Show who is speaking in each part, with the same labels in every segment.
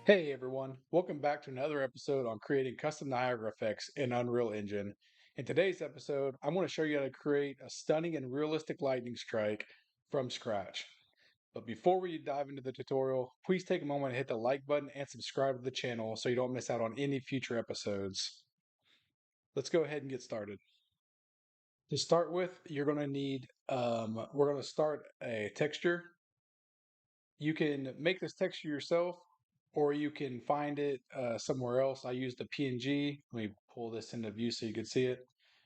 Speaker 1: Hey everyone, welcome back to another episode on creating custom Niagara effects in Unreal Engine. In today's episode, I'm going to show you how to create a stunning and realistic lightning strike from scratch. But before we dive into the tutorial, please take a moment to hit the like button and subscribe to the channel so you don't miss out on any future episodes. Let's go ahead and get started. To start with, you're going to need, we're going to start a texture. You can make this texture yourself, or you can find it somewhere else. I used a PNG. Let me pull this into view so you can see it.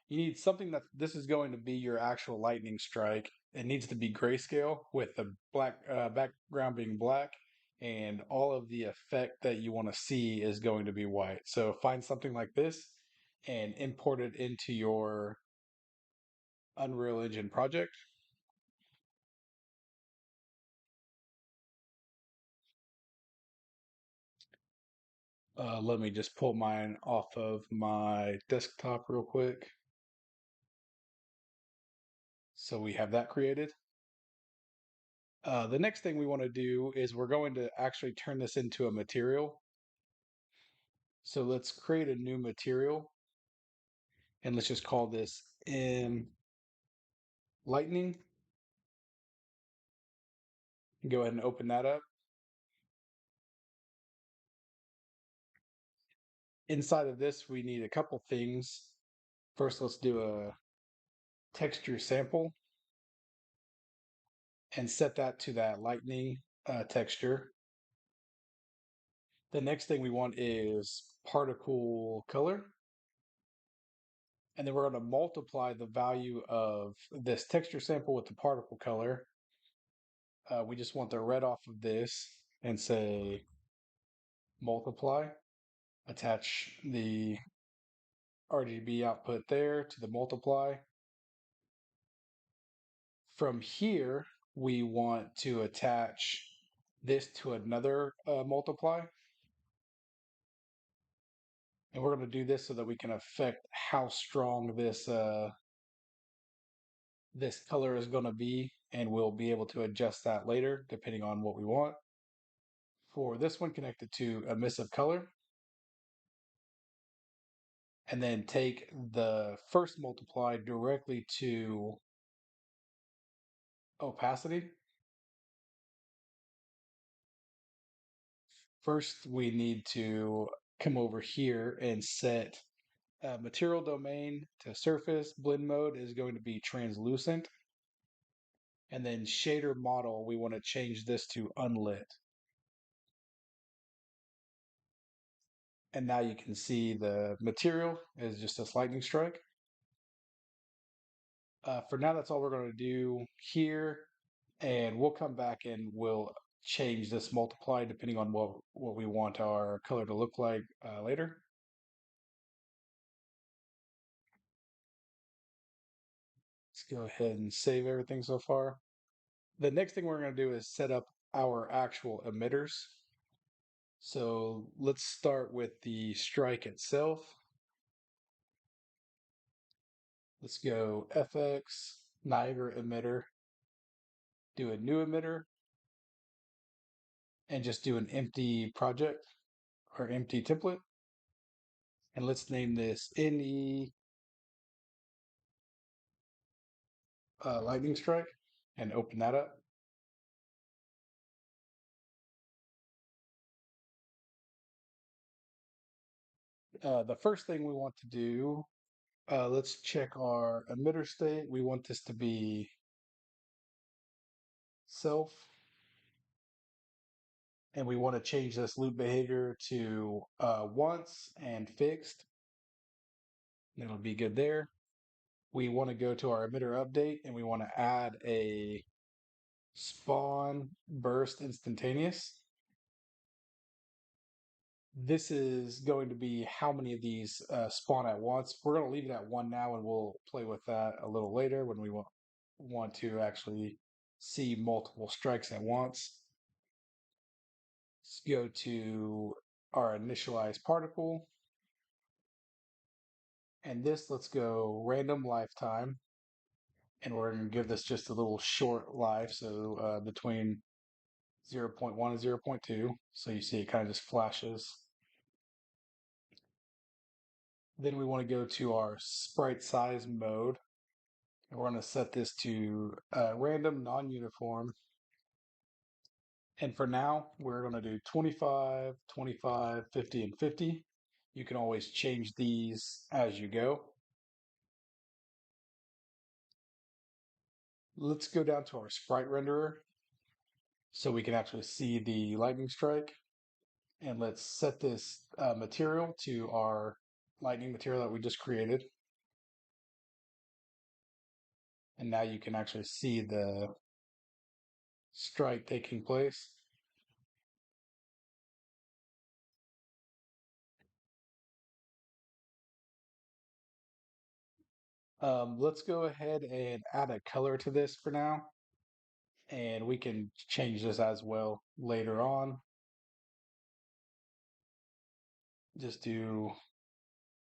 Speaker 1: You need something that this is going to be your actual lightning strike. It needs to be grayscale with the black background being black, and all of the effect that you want to see is going to be white. So find something like this and import it into your Unreal Engine project. Let me just pull mine off of my desktop real quick. So we have that created. The next thing we want to do is we're going to actually turn this into a material. So let's create a new material and let's just call this lightning. Go ahead and open that up. Inside of this, we need a couple things. First, let's do a texture sample and set that to that lightning texture. The next thing we want is particle color. And then we're going to multiply the value of this texture sample with the particle color. We just want the red off of this and say multiply. Attach the RGB output there to the multiply. From here, we want to attach this to another multiply. And we're going to do this so that we can affect how strong this color is going to be, and we'll be able to adjust that later depending on what we want. For this one, connect it to emissive color, and then take the first multiply directly to opacity. First, we need to come over here and set material domain to surface. Blend mode is going to be translucent. And then shader model, we want to change this to unlit. And now you can see the material is just a lightning strike. For now, that's all we're going to do here. And we'll come back and we'll change this multiply depending on what we want our color to look like later. Let's go ahead and save everything so far. The next thing we're going to do is set up our actual emitters. So let's start with the strike itself. Let's go FX, Niagara emitter, do a new emitter, and just do an empty project or empty template. And let's name this NE lightning strike and open that up. The first thing we want to do, let's check our emitter state. We want this to be self, and we want to change this loop behavior to once and fixed. It'll be good there. We want to go to our emitter update and we want to add a spawn burst instantaneous. This is going to be how many of these spawn at once. We're going to leave it at one now, and we'll play with that a little later when we want to actually see multiple strikes at once. Let's go to our initialized particle. And this, let's go random lifetime. And we're going to give this just a little short life. So between 0.1 and 0.2. So you see it kind of just flashes. Then we want to go to our sprite size mode. And we're going to set this to random, non-uniform. And for now, we're going to do 25, 25, 50, and 50. You can always change these as you go. Let's go down to our sprite renderer so we can actually see the lightning strike. And let's set this material to our lightning material that we just created. And now you can actually see the strike taking place. Let's go ahead and add a color to this for now. And we can change this as well later on. Just do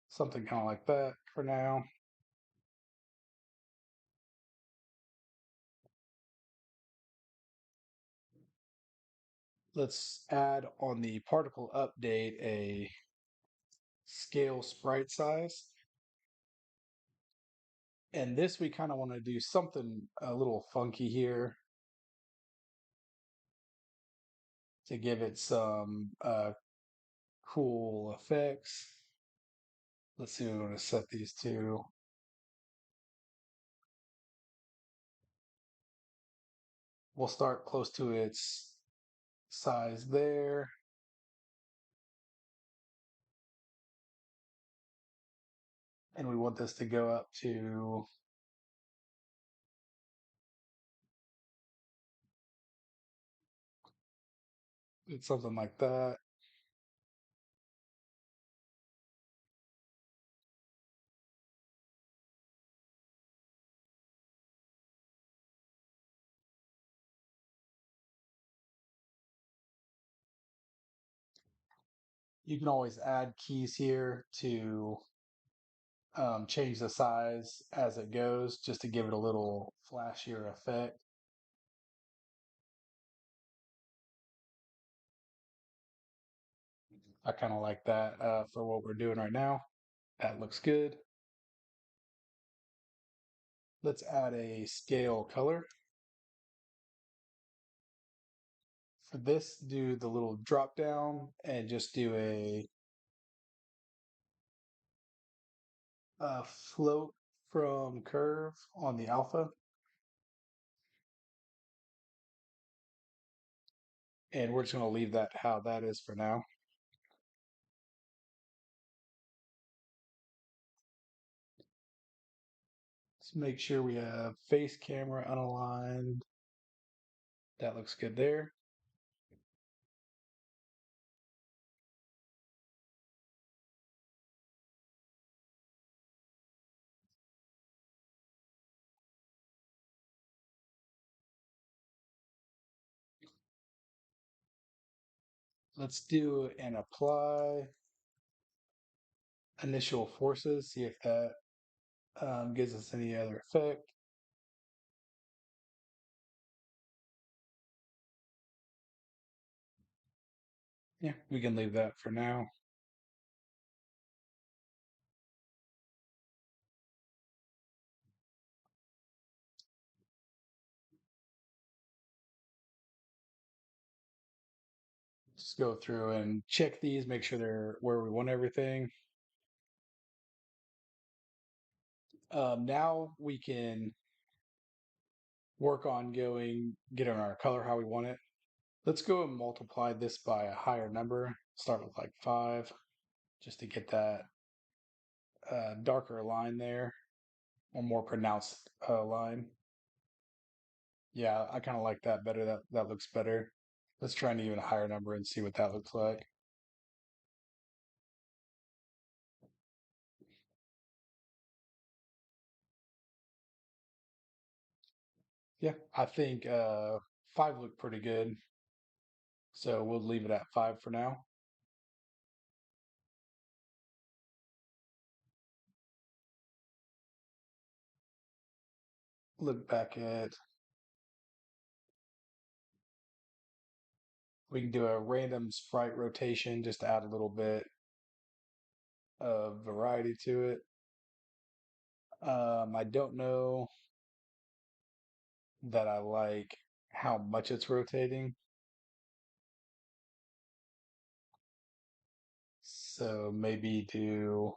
Speaker 1: something kind of like that for now. Let's add on the particle update a scale sprite size. And this we kind of want to do something a little funky here to give it some cool effects. Let's see what we're going to set these to. We'll start close to its size there. And we want this to go up to something like that. You can always add keys here to change the size as it goes, just to give it a little flashier effect. I kind of like that for what we're doing right now. That looks good. Let's add a scale color. For this, do the little drop down and just do a float from curve on the alpha. And we're just going to leave that how that is for now. Let's make sure we have face camera unaligned. That looks good there. Let's do an apply initial forces, see if that gives us any other effect. Yeah, we can leave that for now. Just go through and check these, make sure they're where we want everything. Now we can work on getting our color how we want it. Let's go and multiply this by a higher number. Start with like 5, just to get that darker line there, or more pronounced line. Yeah, I kind of like that better. That looks better. Let's try an even higher number and see what that looks like. Yeah, I think 5 looked pretty good. So we'll leave it at 5 for now. Look back at We can do a random sprite rotation just to add a little bit of variety to it. I don't know that I like how much it's rotating. So maybe do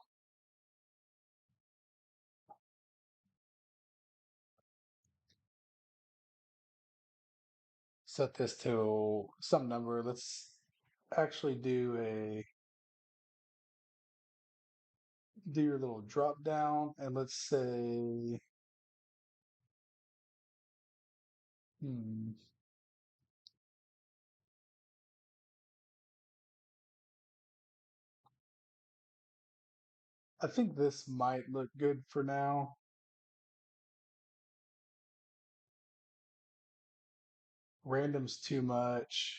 Speaker 1: set this to some number. Let's actually do your little drop down, and let's say, hmm, I think this might look good for now. Random's too much.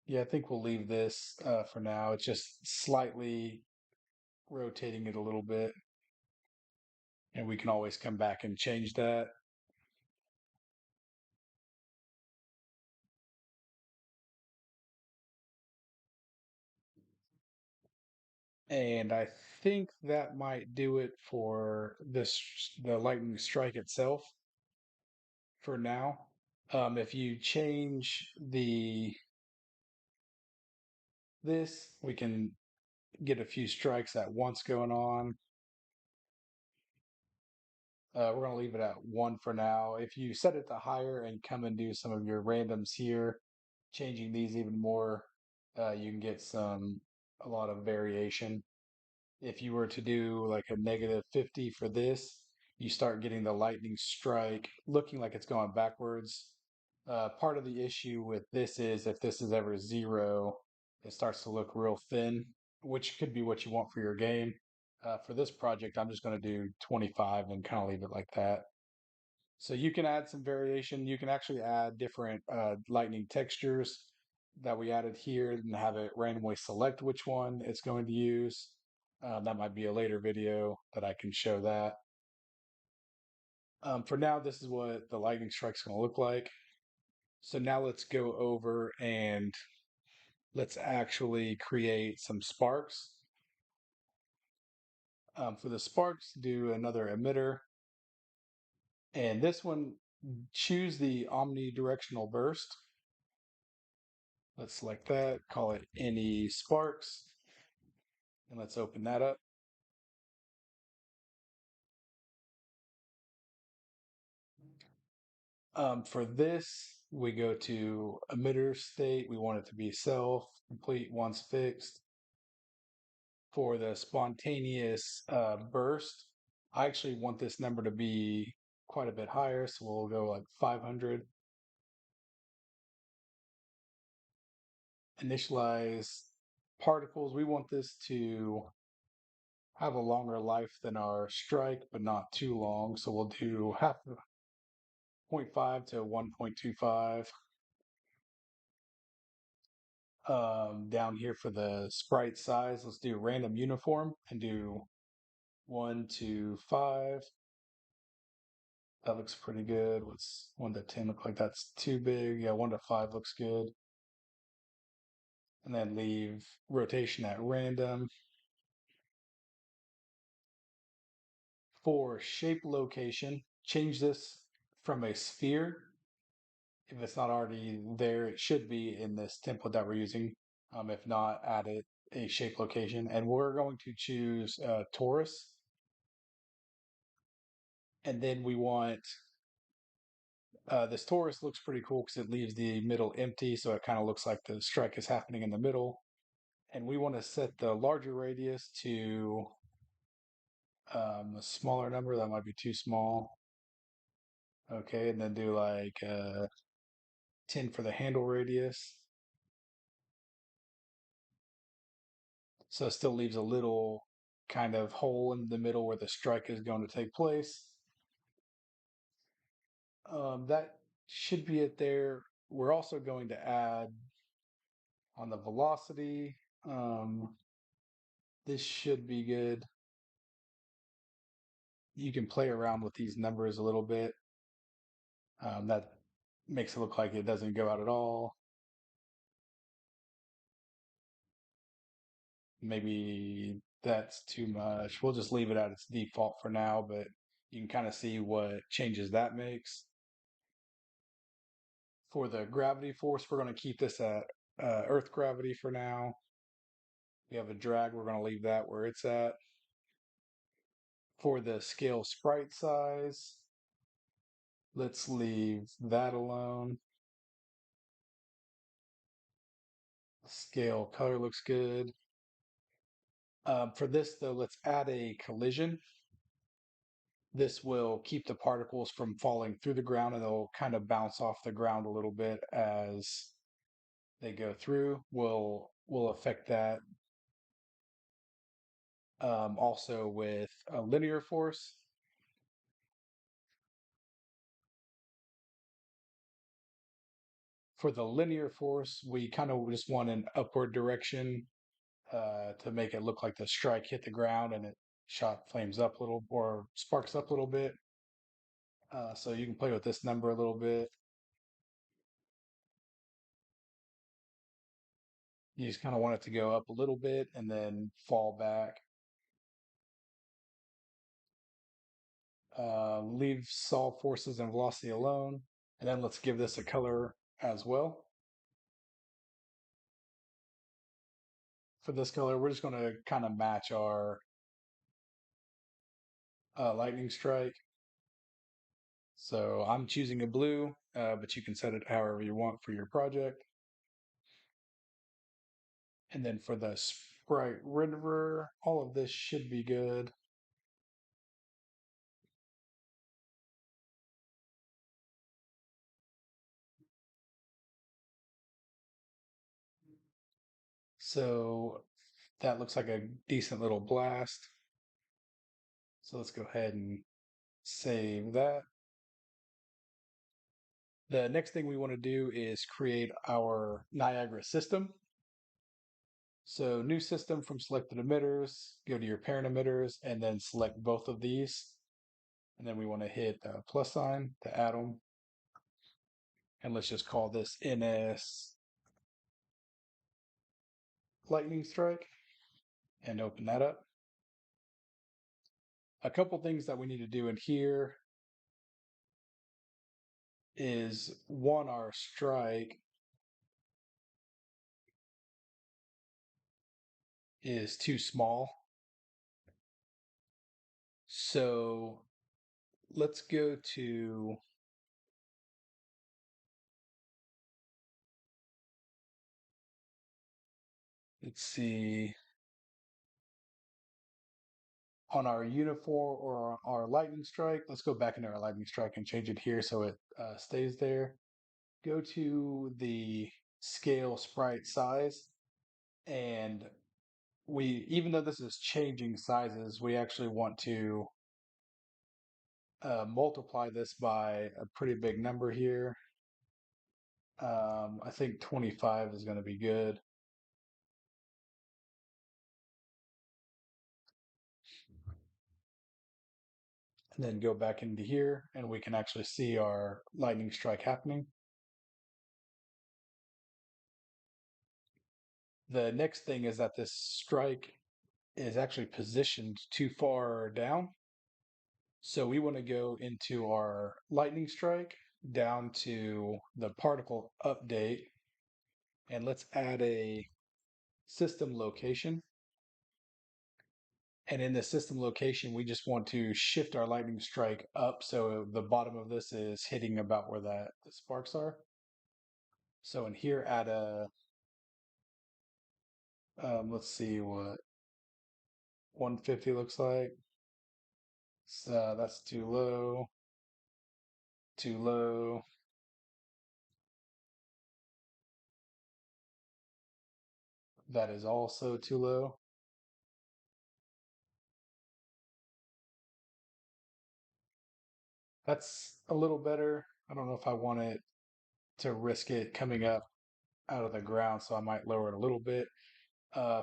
Speaker 1: Yeah, I think we'll leave this for now. It's just slightly rotating it a little bit, and we can always come back and change that. And I think that might do it for the lightning strike itself for now. If you change this, we can get a few strikes at once going on. We're going to leave it at one for now. If you set it to higher and come and do some of your randoms here, changing these even more, you can get a lot of variation. If you were to do like a -50 for this, you start getting the lightning strike looking like it's going backwards. Part of the issue with this is if this is ever zero, it starts to look real thin, which could be what you want for your game. For this project, I'm just going to do 25 and kind of leave it like that. So you can add some variation. You can actually add different lightning textures that we added here and have it randomly select which one it's going to use. That might be a later video that I can show that. For now, this is what the lightning strike's going to look like. So now let's go over and let's actually create some sparks. For the sparks, do another emitter. And this one, choose the omnidirectional burst. Let's select that, call it any sparks, and let's open that up. For this, we go to emitter state. We want it to be self, complete once fixed. For the spontaneous burst, I actually want this number to be quite a bit higher, so we'll go like 500. Initialize particles. We want this to have a longer life than our strike, but not too long. So we'll do half 0.5 to 1.25. Down here for the sprite size, let's do random uniform and do 1 to 5. That looks pretty good. What's 1 to 10 look like? That's too big. Yeah, 1 to 5 looks good. And then leave rotation at random. For shape location, change this from a sphere. If it's not already there, it should be in this template that we're using. If not, add it a shape location. And we're going to choose torus. And then we want this torus looks pretty cool because it leaves the middle empty. So it kind of looks like the strike is happening in the middle. And we want to set the larger radius to a smaller number. That might be too small. Okay, and then do like 10 for the handle radius. So it still leaves a little kind of hole in the middle where the strike is going to take place. That should be it there. We're also going to add on the velocity. This should be good. You can play around with these numbers a little bit. That makes it look like it doesn't go out at all. Maybe that's too much. We'll just leave it at its default for now, but you can kind of see what changes that makes. For the gravity force, we're going to keep this at Earth gravity for now. We have a drag, we're going to leave that where it's at. For the scale sprite size, let's leave that alone. Scale color looks good. For this though, let's add a collision. This will keep the particles from falling through the ground, and they'll kind of bounce off the ground a little bit as they go through. Will affect that. Also with a linear force. For the linear force, we kind of just want an upward direction to make it look like the strike hit the ground and it shot flames up a little or sparks up a little bit. So you can play with this number a little bit. You just kind of want it to go up a little bit and then fall back. Leave solve forces and velocity alone. And then let's give this a color as well. For this color, we're just going to kind of match our lightning strike. So I'm choosing a blue, but you can set it however you want for your project. And then for the sprite renderer, all of this should be good. So that looks like a decent little blast. So let's go ahead and save that. The next thing we want to do is create our Niagara system. So new system from selected emitters, go to your parent emitters, and then select both of these. And then we want to hit the plus sign to add them. And let's just call this NS Lightning Strike and open that up. A couple things that we need to do in here is one, our strike is too small. So let's go to let's see on our uniform or our lightning strike. Let's go back into our lightning strike and change it here so it stays there. Go to the scale sprite size, and we, even though this is changing sizes, we actually want to multiply this by a pretty big number here. I think 25 is going to be good. And then go back into here and we can actually see our lightning strike happening. The next thing is that this strike is actually positioned too far down. So we want to go into our lightning strike down to the particle update, and let's add a system location. And in the system location, we just want to shift our lightning strike up so the bottom of this is hitting about where the sparks are. So in here, add a, let's see what 150 looks like. So that's too low, too low. That is also too low. That's a little better. I don't know if I want it to risk it coming up out of the ground, so I might lower it a little bit.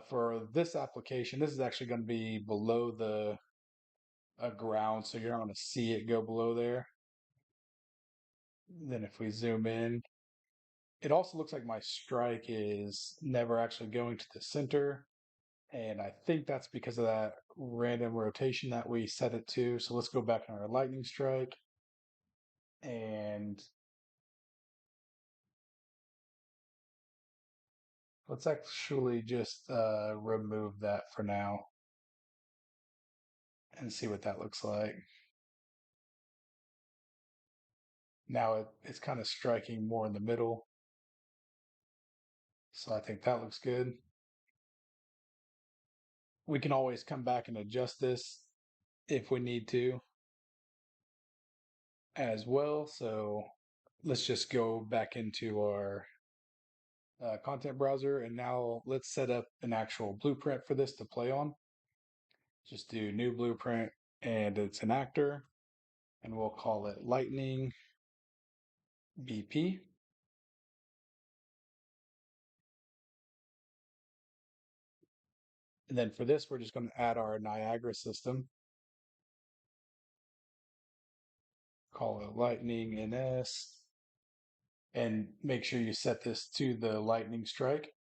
Speaker 1: For this application, this is actually going to be below the ground, so you're not going to see it go below there. Then if we zoom in, it also looks like my strike is never actually going to the center. And I think that's because of that random rotation that we set it to. So let's go back on our lightning strike and let's actually just remove that for now and see what that looks like. Now it's kind of striking more in the middle. So I think that looks good. We can always come back and adjust this if we need to as well. So let's just go back into our content browser and now let's set up an actual blueprint for this to play on. Just do new blueprint and it's an actor and we'll call it lightning BP. And then for this, we're just going to add our Niagara system, call it lightning NS, and make sure you set this to the lightning strike.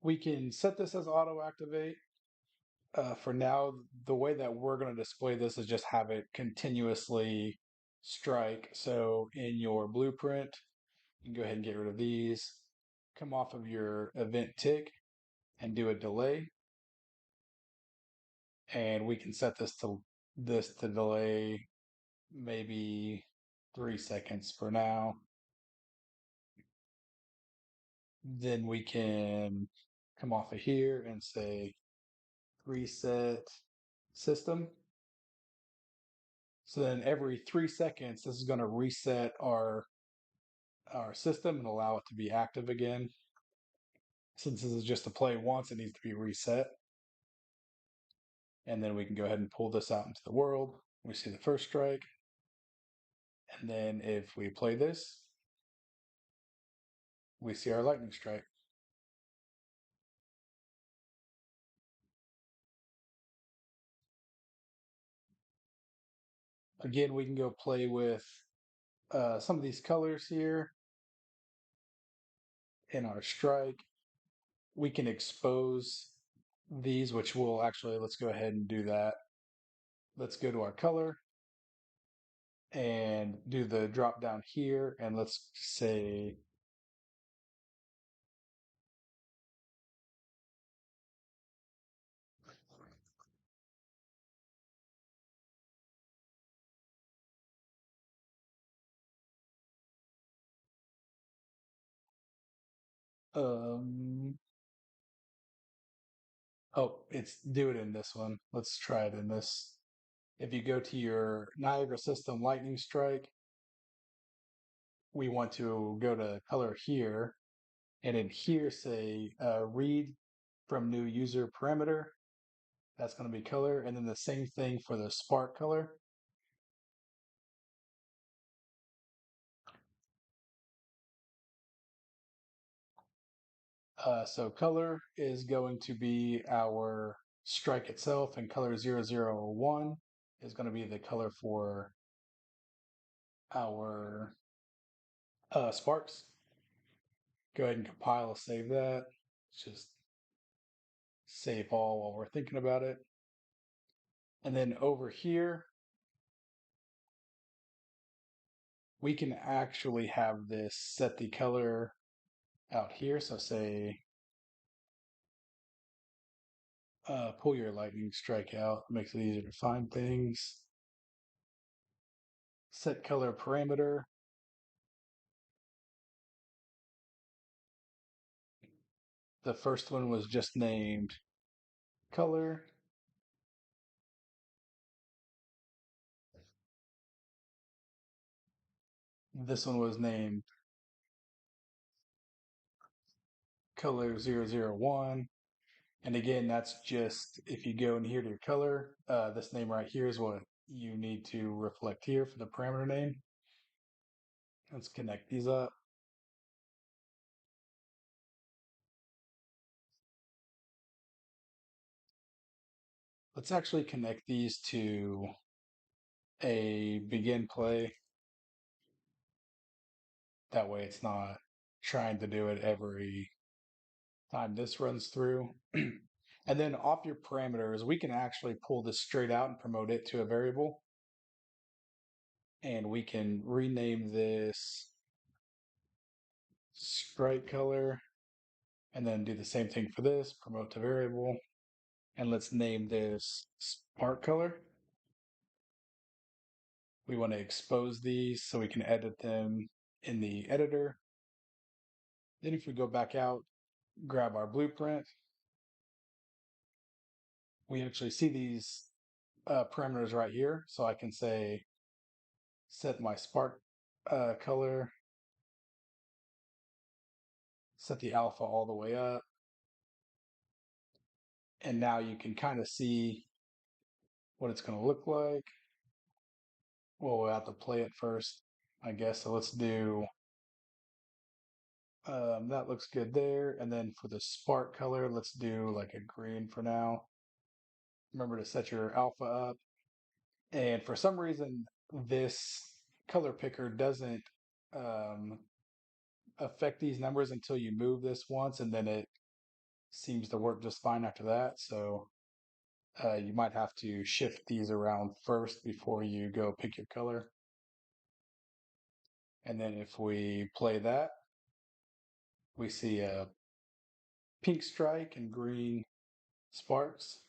Speaker 1: We can set this as auto activate. For now, the way that we're going to display this is just have it continuously strike. So in your blueprint, you can go ahead and get rid of these. Come off of your event tick and do a delay. And we can set this to delay maybe 3 seconds for now. Then we can come off of here and say reset system. So then every 3 seconds, this is going to reset our system and allow it to be active again. Since this is just to play once, it needs to be reset. And then we can go ahead and pull this out into the world. We see the first strike. And then if we play this, we see our lightning strike. Again, we can go play with some of these colors here in our strike. We can expose these, which will actually, let's go ahead and do that. Let's go to our color and do the drop down here. And let's say, um, oh, it's do it in this one. Let's try it in this. If you go to your Niagara system lightning strike, we want to go to color here and in here say read from new user parameter. That's going to be color. And then the same thing for the spark color. So color is going to be our strike itself, and color 001 is going to be the color for our sparks. Go ahead and compile, save that. Just save all while we're thinking about it. And then over here, we can actually have this set the color out here. So say, pull your lightning strike out, makes it easier to find things. Set color parameter. The first one was just named color. This one was named color 001. And again, that's just if you go in here to your color, this name right here is what you need to reflect here for the parameter name. Let's connect these up. Let's actually connect these to a begin play. That way it's not trying to do it every time this runs through. And then off your parameters, we can actually pull this straight out and promote it to a variable. And we can rename this stripe color and then do the same thing for this, promote to variable. And let's name this spark color. We want to expose these so we can edit them in the editor. Then if we go back out, grab our blueprint, we actually see these parameters right here. So I can say, set my spark color, set the alpha all the way up. And now you can kind of see what it's going to look like. Well, we'll have to play it first, I guess. So let's do, that looks good there. And then for the spark color, let's do like a green for now. Remember to set your alpha up. And for some reason, this color picker doesn't um, affect these numbers until you move this once, and then it seems to work just fine after that. So you might have to shift these around first before you go pick your color. And then if we play that, we see a pink strike and green sparks.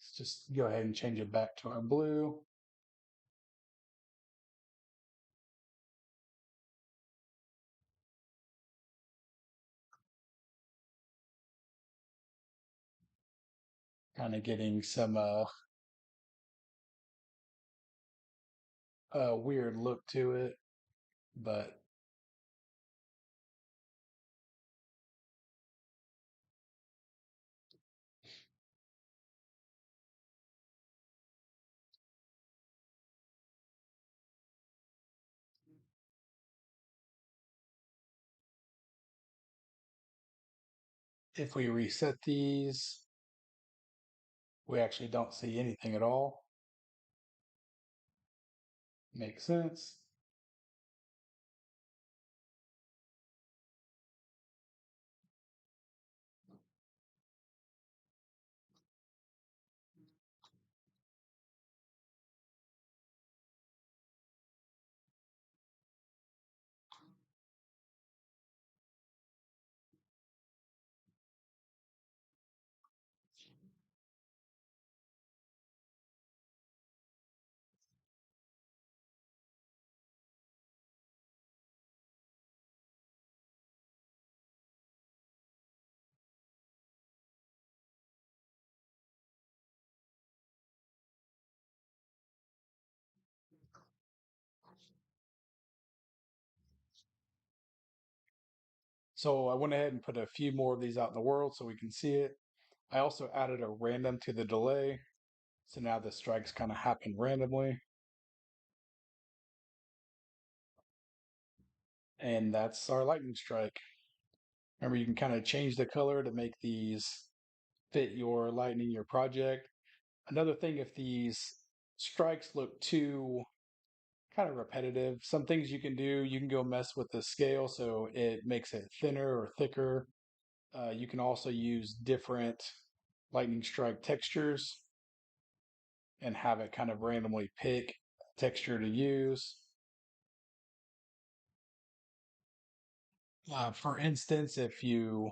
Speaker 1: Let's just go ahead and change it back to our blue. Kind of getting some weird look to it, but if we reset these, we actually don't see anything at all. Makes sense. So I went ahead and put a few more of these out in the world so we can see it. I also added a random to the delay. So now the strikes kind of happen randomly. And that's our lightning strike. Remember, you can kind of change the color to make these fit your lightning, your project. Another thing, if these strikes look too kind of repetitive, some things you can do, you can go mess with the scale so it makes it thinner or thicker. You can also use different lightning strike textures and have it kind of randomly pick texture to use. For instance, if you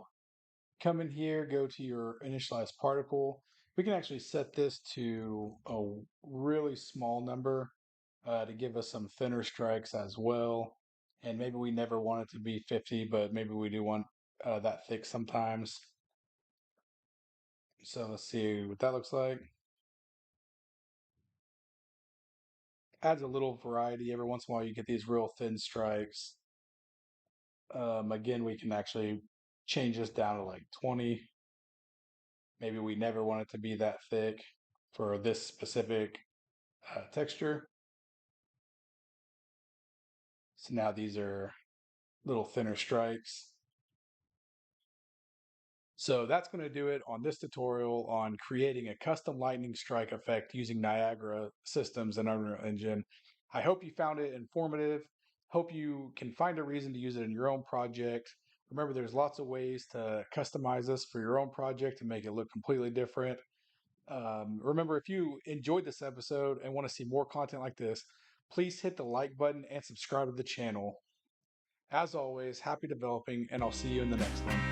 Speaker 1: come in here, go to your initialized particle, we can actually set this to a really small number to give us some thinner strikes as well. And maybe we never want it to be 50, but maybe we do want that thick sometimes. So let's see what that looks like. Adds a little variety. Every once in a while, you get these real thin strikes. Again, we can actually change this down to like 20. Maybe we never want it to be that thick for this specific texture. So now these are little thinner strikes. So that's going to do it on this tutorial on creating a custom lightning strike effect using Niagara systems and Unreal Engine. I hope you found it informative. Hope you can find a reason to use it in your own project. Remember, there's lots of ways to customize this for your own project and make it look completely different. Remember, if you enjoyed this episode and want to see more content like this, please hit the like button and subscribe to the channel. As always, happy developing, and I'll see you in the next one.